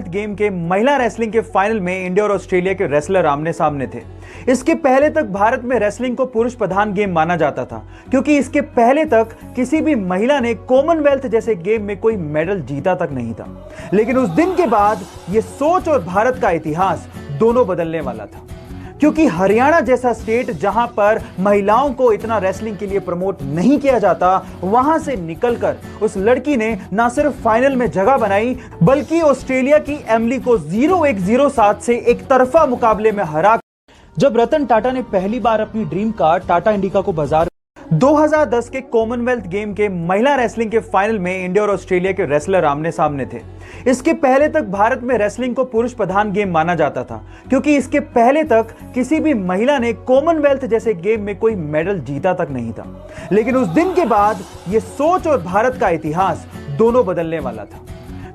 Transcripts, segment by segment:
Game के महिला wrestling के फाइनल में इंडिया और ऑस्ट्रेलिया के रेसलर आमने सामने थे। इसके पहले तक भारत में रेसलिंग को पुरुष प्रधान गेम माना जाता था, क्योंकि इसके पहले तक किसी भी महिला ने कॉमनवेल्थ जैसे गेम में कोई मेडल जीता तक नहीं था। लेकिन उस दिन के बाद यह सोच और भारत का इतिहास दोनों बदलने वाला था, क्योंकि हरियाणा जैसा स्टेट जहां पर महिलाओं को इतना रेसलिंग के लिए प्रमोट नहीं किया जाता, वहां से निकलकर उस लड़की ने ना सिर्फ फाइनल में जगह बनाई, बल्कि ऑस्ट्रेलिया की एमिली को 0-1-0-7 से एक तरफा मुकाबले में हरा। जब रतन टाटा ने पहली बार अपनी ड्रीम कार टाटा इंडिका को बाजार 2010 के कॉमनवेल्थ गेम के महिला रेसलिंग के फाइनल में इंडिया और ऑस्ट्रेलिया के रेसलर आमने सामने थे। इसके पहले तक भारत में रेसलिंग को पुरुष प्रधान गेम माना जाता था, क्योंकि इसके पहले तक किसी भी महिला ने कॉमनवेल्थ जैसे गेम में कोई मेडल जीता तक नहीं था। लेकिन उस दिन के बाद यह सोच और भारत का इतिहास दोनों बदलने वाला था,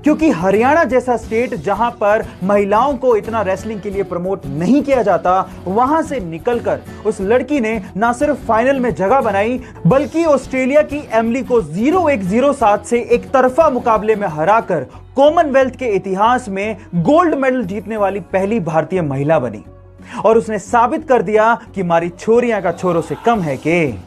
क्योंकि हरियाणा जैसा स्टेट जहां पर महिलाओं को इतना रेसलिंग के लिए प्रमोट नहीं किया जाता, वहां से निकलकर उस लड़की ने ना सिर्फ फाइनल में जगह बनाई, बल्कि ऑस्ट्रेलिया की एमिली को 0-1-0-7 से एक तरफा मुकाबले में हराकर कॉमनवेल्थ के इतिहास में गोल्ड मेडल जीतने वाली पहली भारतीय महिला बनी। और उसने साबित कर दिया कि हमारी छोरियां का छोरों से कम है कि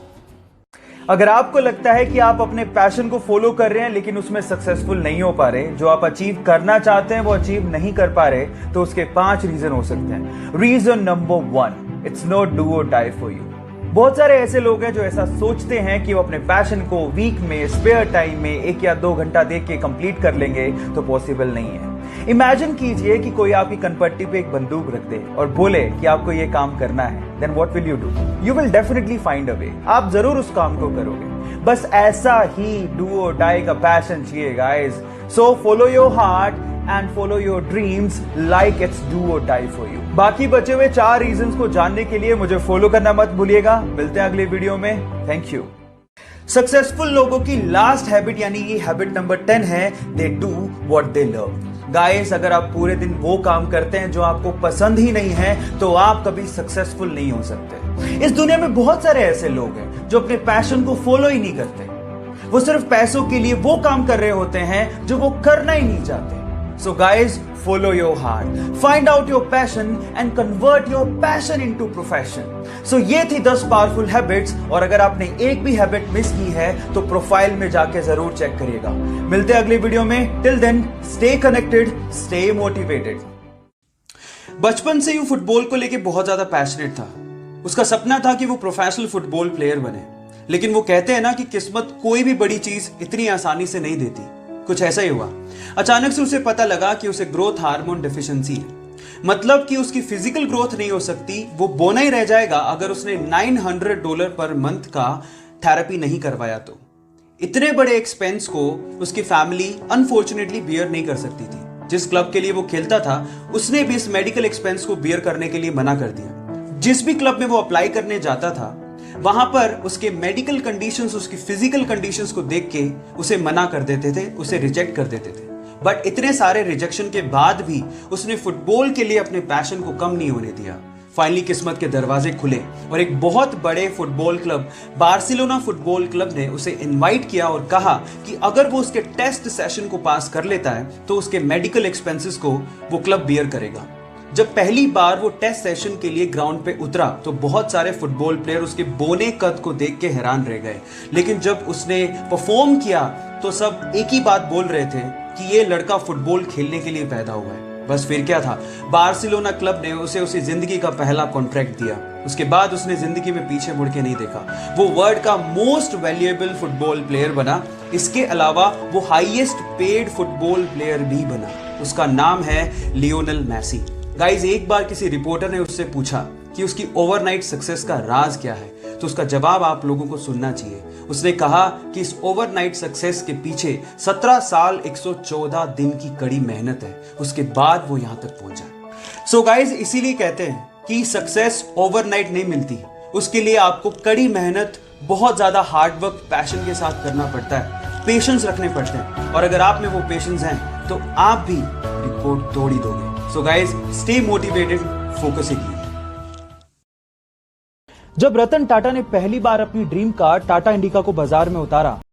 अगर आपको लगता है कि आप अपने पैशन को फॉलो कर रहे हैं लेकिन उसमें सक्सेसफुल नहीं हो पा रहे, जो आप अचीव करना चाहते हैं वो अचीव नहीं कर पा रहे, तो उसके 5 रीजन हो सकते हैं। Reason number 1, it's not do और डाई फॉर यू। बहुत सारे ऐसे लोग हैं जो ऐसा सोचते हैं कि वो अपने पैशन को वीक में स्पेयर टाइम में 1 या 2 घंटा देख के कंप्लीट कर लेंगे, तो पॉसिबल नहीं है। इमेजिन कीजिए कि कोई आपकी कनपट्टी पे एक बंदूक रख दे और बोले कि आपको ये काम करना है, then what will you do? You will definitely find a way. आप जरूर उस काम को करोगे। बस ऐसा ही डू और डाई का पैशन चाहिए guys. So follow your heart and follow your dreams like it's do और डाई फॉर यू। बाकी बचे हुए 4 रीजंस को जानने के लिए मुझे फॉलो करना मत भूलिएगा। मिलते हैं अगले वीडियो में। Thank you. सक्सेसफुल लोगों की लास्ट हैबिट यानी ये हैबिट नंबर 10 है, they do what they love. Guys, अगर आप पूरे दिन वो काम करते हैं जो आपको पसंद ही नहीं है, तो आप कभी सक्सेसफुल नहीं हो सकते। इस दुनिया में बहुत सारे ऐसे लोग हैं जो अपने पैशन को फॉलो ही नहीं करते। वो सिर्फ पैसों के लिए वो काम कर रहे होते हैं जो वो करना ही नहीं चाहते। So guys, follow your heart, find out your passion and convert your passion into profession. So ये थी 10 पावरफुल हैबिट्स, और अगर आपने एक भी हैबिट मिस की है तो प्रोफाइल में जाके जरूर चेक करिएगा। मिलते हैं अगले वीडियो में। Till then stay connected, stay motivated. बचपन से ही फुटबॉल को लेके बहुत ज्यादा पैशनेट था। उसका सपना था कि वो प्रोफेशनल फुटबॉल प्लेयर बने। लेकिन वो कहते हैं ना कि किस्मत कोई भी बड़ी चीज इतनी आसानी से नहीं देती। कुछ ऐसा ही हुआ। अचानक से उसे पता लगा कि उसे ग्रोथ हार्मोन डेफिशिएंसी है। मतलब कि उसकी फिजिकल ग्रोथ नहीं हो सकती, वो बोना ही रह जाएगा अगर उसने $900 पर मंथ का थेरेपी नहीं करवाया तो। इतने बड़े एक्सपेंस को उसकी फैमिली अनफॉर्चुनेटली बियर नहीं कर सकती थी। जिस क्लब के लिए वो खेलता था, उसने भी इस मेडिकल एक्सपेंस को बियर करने के लिए मना कर दिया। जिस भी क्लब में वो अप्लाई करने जाता था, वहां पर उसके मेडिकल कंडीशंस, उसकी फिजिकल कंडीशंस को देख के उसे मना कर देते थे, उसे रिजेक्ट कर देते थे। बट इतने सारे रिजेक्शन के बाद भी उसने फुटबॉल के लिए अपने पैशन को कम नहीं होने दिया। फाइनली किस्मत के दरवाजे खुले और एक बहुत बड़े football club, Barcelona football club ने उसे इनवाइट किया और कहा कि अगर वो उसके टेस्ट सेशन को पास कर लेता है तो उसके मेडिकल एक्सपेंसेस को वो क्लब बियर करेगा। जब पहली बार वो टेस्ट सेशन के लिए ग्राउंड पे उतरा तो बहुत सारे फुटबॉल प्लेयर उसके बोने कद को देख के हैरान रह गए। लेकिन जब उसने परफॉर्म किया तो सब एक ही बात बोल रहे थे कि ये लड़का फुटबॉल खेलने के लिए पैदा हुआ है। बस फिर क्या था, बार्सिलोना क्लब ने उसे जिंदगी का पहला कॉन्ट्रैक्ट दिया। उसके बाद उसने जिंदगी में पीछे मुड़ के नहीं देखा। वो वर्ल्ड का मोस्ट वैल्यूएबल फुटबॉल प्लेयर बना। इसके अलावा वो हाईएस्ट पेड फुटबॉल प्लेयर भी बना। उसका नाम है लियोनेल मेसी। गाइज, एक बार किसी रिपोर्टर ने उससे पूछा कि उसकी ओवरनाइट सक्सेस का राज क्या है, तो उसका जवाब आप लोगों को सुनना चाहिए। उसने कहा कि इस ओवरनाइट सक्सेस के पीछे 17 साल 114 दिन की कड़ी मेहनत है। उसके बाद वो यहां तक पहुंचा। सो गाइज, इसीलिए कहते हैं कि सक्सेस ओवरनाइट नहीं मिलती। उसके लिए आपको कड़ी मेहनत, बहुत ज्यादा हार्ड वर्क, पैशन के साथ करना पड़ता है, पेशेंस रखने पड़ते हैं। और अगर आप में वो पेशेंस हैं तो आप भी रिकॉर्ड तोड़ ही दोगे। So guys, stay motivated, focus it. जब रतन टाटा ने पहली बार अपनी ड्रीम कार टाटा इंडिका को बाजार में उतारा,